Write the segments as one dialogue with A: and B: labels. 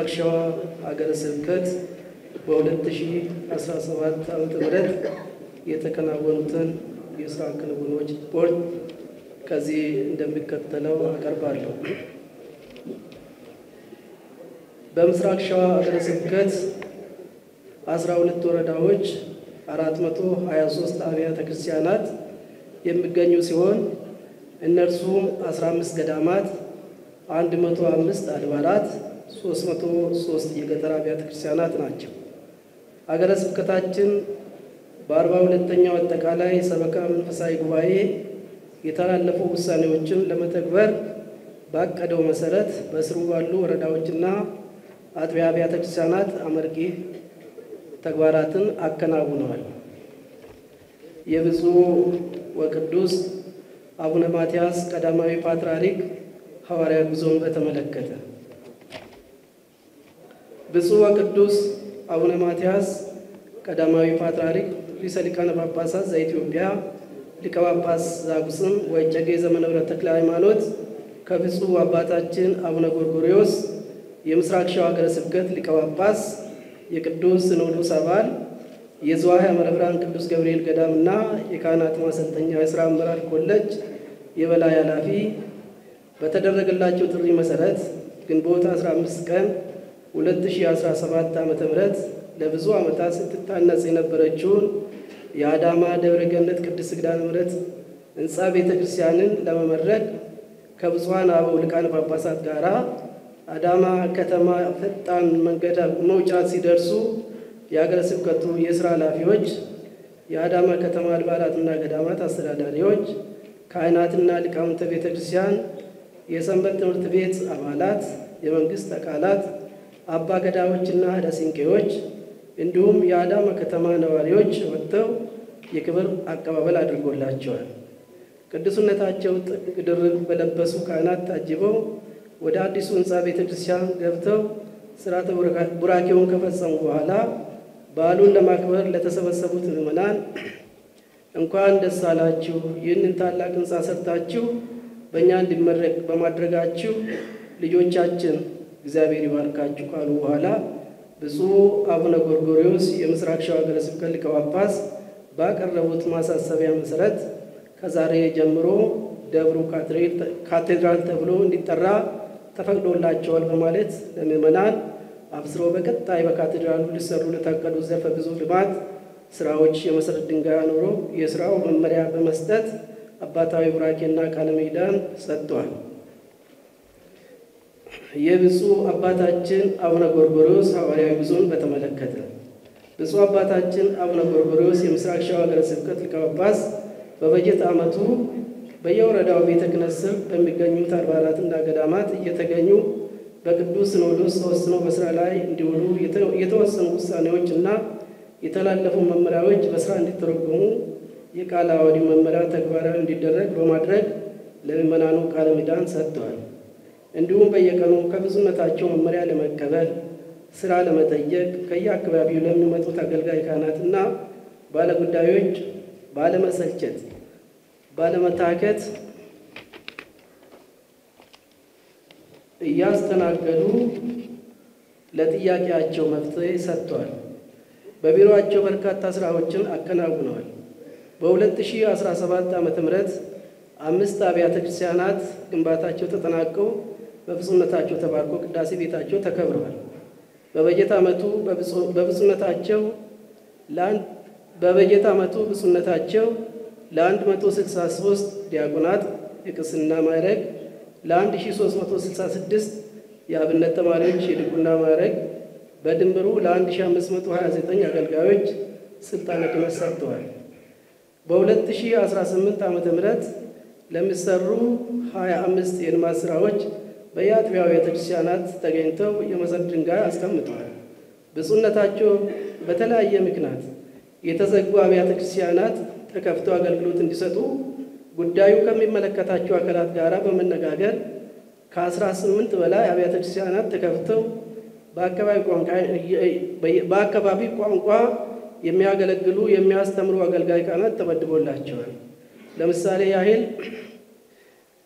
A: በምስራቅ ሸዋ ሀገረ ስብከት በ2017 ዓ.ም የተከናወኑትን የሥራ ክንውኖች ሪፖርት ከዚህ እንደሚከተለው አቀርባለሁ። በምስራቅ ሸዋ ሀገረ ስብከት 12 ወረዳዎች 423 አብያተ ክርስቲያናት የሚገኙ ሲሆን እነርሱም 15 ገዳማት፣ 105 አድባራት፣ 303 የገጠር አብያተ ክርስቲያናት ናቸው። ሀገረ ስብከታችን በ42ኛው አጠቃላይ ሰበካ መንፈሳዊ ጉባኤ የተላለፉ ውሳኔዎችን ለመተግበር ባቀደው መሰረት በስሩ ባሉ ወረዳዎችና አጥቢያ አብያተ ክርስቲያናት አመርቂ ተግባራትን አከናውነዋል። የብፁዕ ወቅዱስ አቡነ ማትያስ ቀዳማዊ ፓትርያርክ ሐዋርያዊ ጉዞን በተመለከተ ብፁዕ ወቅዱስ አቡነ ማትያስ ቀዳማዊ ፓትርያርክ ርዕሰ ሊቃነ ጳጳሳት ዘኢትዮጵያ ሊቀ ጳጳስ ዘአክሱም ወዕጨጌ ዘመንበረ ተክለ ሃይማኖት ከብፁዕ አባታችን አቡነ ጎርጎርዮስ የምስራቅ ሸዋ ሀገረ ስብከት ሊቀ ጳጳስ፣ የቅዱስ ሲኖዶስ አባል፣ የዝዋይ ሐመረ ብርሃን ቅዱስ ገብርኤል ገዳምና የካህናት ማሰልጠኛ የሥራ አመራር ኮሌጅ የበላይ ኃላፊ በተደረገላቸው ጥሪ መሰረት ግንቦት 15 ቀን 2017 ዓ.ም ለብዙ ዓመታት ስትታነጽ የነበረችውን የአዳማ ደብረ ገነት ቅድስት ኪዳነ ምሕረት ሕንፃ ቤተ ክርስቲያንን ለመመረቅ ከብፁዓን አበው ሊቃነ ጳጳሳት ጋር አዳማ ከተማ ፈጣን መንገድ መውጫ ሲደርሱ የሀገረ ስብከቱ የሥራ ኃላፊዎች፣ የአዳማ ከተማ አድባራትና ገዳማት አስተዳዳሪዎች፣ ካህናትና ሊቃውንተ ቤተ ክርስቲያን፣ የሰንበት ትምህርት ቤት አባላት፣ የመንግስት አካላት፣ አባ ገዳዎችና ደሲንቄዎች እንዲሁም የአዳማ ከተማ ነዋሪዎች ወጥተው የክብር አቀባበል አድርጎላቸዋል። ቅዱስነታቸው ጥቅ ድርብ በለበሱ ካህናት ታጅበው ወደ አዲሱ ሕንፃ ቤተ ክርስቲያን ገብተው ሥርዓተ ቡራኬውን ከፈጸሙ በኋላ በዓሉን ለማክበር ለተሰበሰቡት ምዕመናን እንኳን ደስ አላችሁ፣ ይህንን ታላቅ ሕንፃ ሰርታችሁ በእኛ እንዲመረቅ በማድረጋችሁ ልጆቻችን እግዚአብሔር ይባርካችሁ ካሉ በኋላ ብፁዕ አቡነ ጎርጎርዮስ የምስራቅ ሸዋ ሀገረ ስብከት ሊቀ ጳጳስ ባቀረቡት ማሳሰቢያ መሰረት ከዛሬ ጀምሮ ደብሩ ካቴድራል ተብሎ እንዲጠራ ተፈቅዶላቸዋል በማለት ለምዕመናን አብስሮ በቀጣይ በካቴድራሉ ሊሰሩ ለታቀዱ ዘርፈ ብዙ ልማት ስራዎች የመሰረት ድንጋይ አኑሮ የስራው መመሪያ በመስጠት አባታዊ ቡራኬና ቃለ ምዕዳን ሰጥቷል። የብፁዕ አባታችን አቡነ ጎርጎርዮስ ሐዋርያዊ ጉዞን በተመለከተ ብፁዕ አባታችን አቡነ ጎርጎርዮስ የምስራቅ ሸዋ ሀገረ ስብከት ሊቀ ጳጳስ በበጀት ዓመቱ በየወረዳው ቤተ ክህነት ስር በሚገኙት አድባራትና ገዳማት እየተገኙ በቅዱስ ሲኖዶስ ተወስኖ በስራ ላይ እንዲውሉ የተወሰኑ ውሳኔዎች እና የተላለፉ መመሪያዎች በስራ እንዲተረጎሙ የቃለ ዓዋዲው መመሪያ ተግባራዊ እንዲደረግ በማድረግ ለምዕመናኑ ቃለ ምዕዳን ሰጥተዋል። እንዲሁም በየቀኑ ከብፁዕነታቸው መመሪያ ለመቀበል ስራ ለመጠየቅ ከየአካባቢው ለሚመጡት አገልጋይ ካህናትና ባለጉዳዮች ባለመሰልቸት ባለመታከት እያስተናገዱ ለጥያቄያቸው መፍትሄ ሰጥተዋል። በቢሮአቸው በርካታ ስራዎችን አከናውነዋል። በ2017 ዓ.ም 5 አብያተ ክርስቲያናት ግንባታቸው ተጠናቀው በብፁዕነታቸው ተባርኮ ቅዳሴ ቤታቸው ተከብረዋል። በበጀት ዓመቱ ብፁዕነታቸው ለ163 ዲያቆናት የቅስና ማዕረግ፣ ለ1366 የአብነት ተማሪዎች የድቁና ማዕረግ በድምሩ ለ1529 አገልጋዮች ስልጣነ ክህነት ሰጥተዋል። በ2018 ዓ.ም ለሚሰሩ 25 የልማት ስራዎች በየአጥቢያው ቤተ ክርስቲያናት ተገኝተው የመሰረት ድንጋይ አስቀምጠዋል። ብፁዕነታቸው በተለያየ ምክንያት የተዘጉ አብያተ ክርስቲያናት ተከፍተው አገልግሎት እንዲሰጡ ጉዳዩ ከሚመለከታቸው አካላት ጋር በመነጋገር ከ18 በላይ አብያተ ክርስቲያናት ተከፍተው በአካባቢ ቋንቋ የሚያገለግሉ የሚያስተምሩ አገልጋይ ካህናት ተመድቦላቸዋል። ለምሳሌ ያህል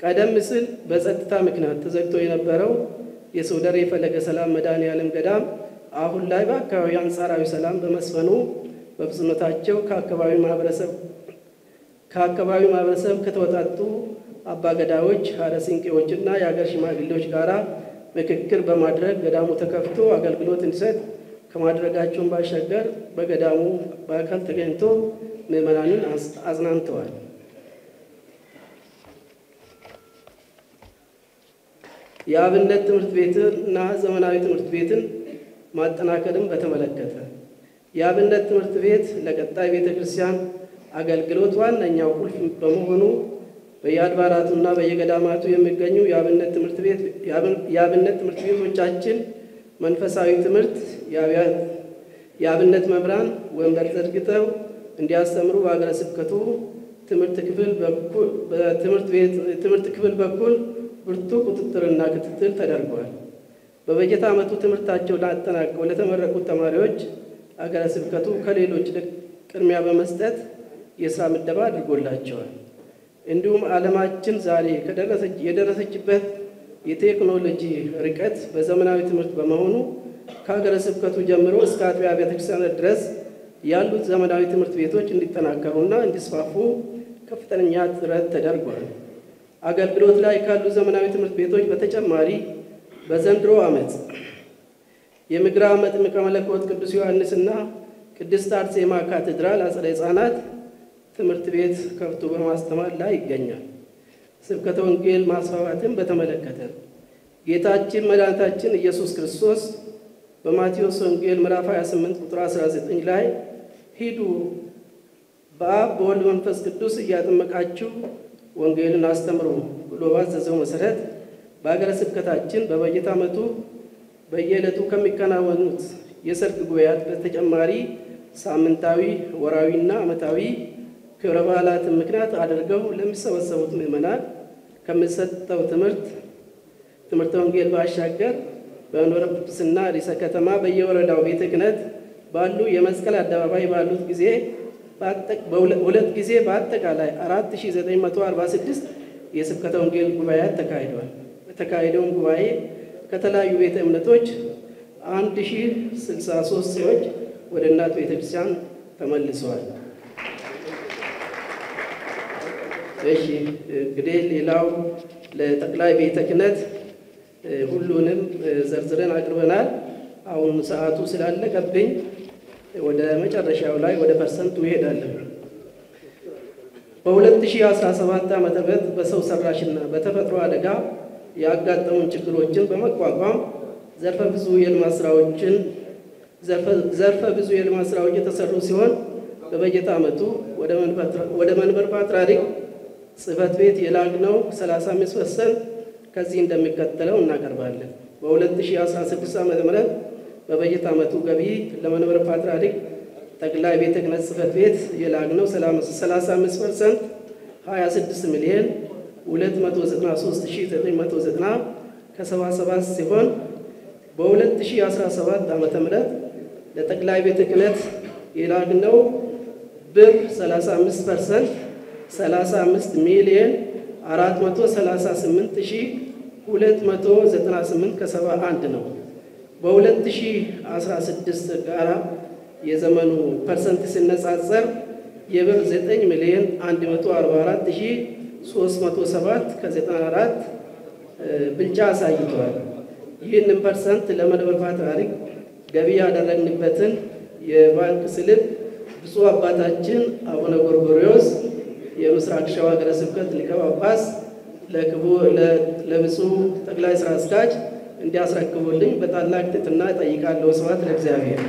A: ቀደም ሲል በጸጥታ ምክንያት ተዘግቶ የነበረው የሶደሬ ፈለገ ሰላም መድኃኔዓለም ገዳም አሁን ላይ በአካባቢው አንጻራዊ ሰላም በመስፈኑ በብፁዕነታቸው ከአካባቢው ማህበረሰብ ከተወጣጡ አባገዳዎች፣ ሀረ ሲንቄዎችና የሀገር ሽማግሌዎች ጋራ ምክክር በማድረግ ገዳሙ ተከፍቶ አገልግሎት እንዲሰጥ ከማድረጋቸውን ባሻገር በገዳሙ በአካል ተገኝቶ ምዕመናንን አጽናንተዋል። የአብነት ትምህርት ቤትና ዘመናዊ ትምህርት ቤትን ማጠናከርም በተመለከተ የአብነት ትምህርት ቤት ለቀጣይ ቤተክርስቲያን አገልግሎት ዋነኛው ቁልፍ በመሆኑ በየአድባራቱና በየገዳማቱ የሚገኙ የአብነት ትምህርት ቤቶቻችን መንፈሳዊ ትምህርት የአብነት መምህራን ወንበር ዘርግተው እንዲያስተምሩ በሀገረ ስብከቱ ትምህርት ክፍል በኩል ብርቱ ቁጥጥርና ክትትል ተደርጓል። በበጀት ዓመቱ ትምህርታቸውን አጠናቀው ለተመረቁት ተማሪዎች ሀገረ ስብከቱ ከሌሎች ቅድሚያ በመስጠት የሥራ ምደባ አድርጎላቸዋል። እንዲሁም ዓለማችን ዛሬ የደረሰችበት የቴክኖሎጂ ርቀት በዘመናዊ ትምህርት በመሆኑ ከሀገረ ስብከቱ ጀምሮ እስከ አጥቢያ ቤተክርስቲያን ድረስ ያሉት ዘመናዊ ትምህርት ቤቶች እንዲጠናከሩና እንዲስፋፉ ከፍተኛ ጥረት ተደርጓል። አገልግሎት ላይ ካሉ ዘመናዊ ትምህርት ቤቶች በተጨማሪ በዘንድሮ ዓመት የምግራ መጥምቀ መለኮት ቅዱስ ዮሐንስና ቅድስት አርሴማ ካቴድራል አጸደ ሕፃናት ትምህርት ቤት ከፍቶ በማስተማር ላይ ይገኛል። ስብከተ ወንጌል ማስፋፋትን በተመለከተ ጌታችን መድኃኒታችን ኢየሱስ ክርስቶስ በማቴዎስ ወንጌል ምዕራፍ 28 ቁጥር 19 ላይ ሂዱ በአብ በወልድ መንፈስ ቅዱስ እያጠመቃችሁ ወንጌልን አስተምሩ ብሎ ባዘዘው መሰረት በሀገረ ስብከታችን በበጀት ዓመቱ በየዕለቱ ከሚከናወኑት የሰርክ ጉባኤያት በተጨማሪ ሳምንታዊ፣ ወራዊና ዓመታዊ ክብረ በዓላትን ምክንያት አድርገው ለሚሰበሰቡት ምዕመናን ከሚሰጠው ትምህርተ ወንጌል ባሻገር በመንበረ ጵጵስና ርዕሰ ከተማ በየወረዳው ቤተ ክህነት ባሉ የመስቀል አደባባይ ባሉት ጊዜ በሁለት ጊዜ በአጠቃላይ 4946 የስብከተ ወንጌል ጉባኤያት ተካሂደዋል። በተካሄደውም ጉባኤ ከተለያዩ ቤተ እምነቶች 1063 ሰዎች ወደ እናት ቤተክርስቲያን ተመልሰዋል። እሺ እንግዲህ ሌላው ለጠቅላይ ቤተ ክህነት ሁሉንም ዘርዝረን አቅርበናል። አሁን ሰዓቱ ስላለቀብኝ ወደ መጨረሻው ላይ ወደ ፐርሰንቱ ይሄዳለሁ። በ2017 ዓመተ ምህረት በሰው ሰራሽና በተፈጥሮ አደጋ ያጋጠሙን ችግሮችን በመቋቋም ዘርፈ ብዙ የልማት ስራዎች የተሰሩ ሲሆን በበጀት ዓመቱ ወደ መንበር ፓትርያርክ ጽሕፈት ቤት የላክነው 35% ከዚህ እንደሚከተለው እናቀርባለን። በ2016 ዓመተ ምህረት በበጀት ዓመቱ ገቢ ለመንበረ ፓትርያርክ ጠቅላይ ቤተ ክህነት ጽሕፈት ቤት የላክነው 35% 26 ሚሊዮን 293,990 ከ77 ሲሆን በ2017 ዓመተ ምህረት ለጠቅላይ ቤተ ክህነት የላክነው ብር 35% 35 ሚሊዮን 438,298 ከ71 ነው። በ2016 ጋራ የዘመኑ ፐርሰንት ሲነጻጸር የብር 9 ሚሊዮን 144,307 ከ94 ብልጫ አሳይቷል። ይህንን ፐርሰንት ለመንበረ ፓትርያርክ ገቢ ያደረግንበትን የባንክ ስልክ ብፁዕ አባታችን አቡነ ጎርጎርዮስ የምስራቅ ሸዋ ሀገረ ስብከት ሊቀ ጳጳስ ለብፁዕ ጠቅላይ ሥራ አስኪያጅ እንዲያስረክቡልኝ በታላቅ ትሕትና እጠይቃለሁ። ስብሐት ለእግዚአብሔር።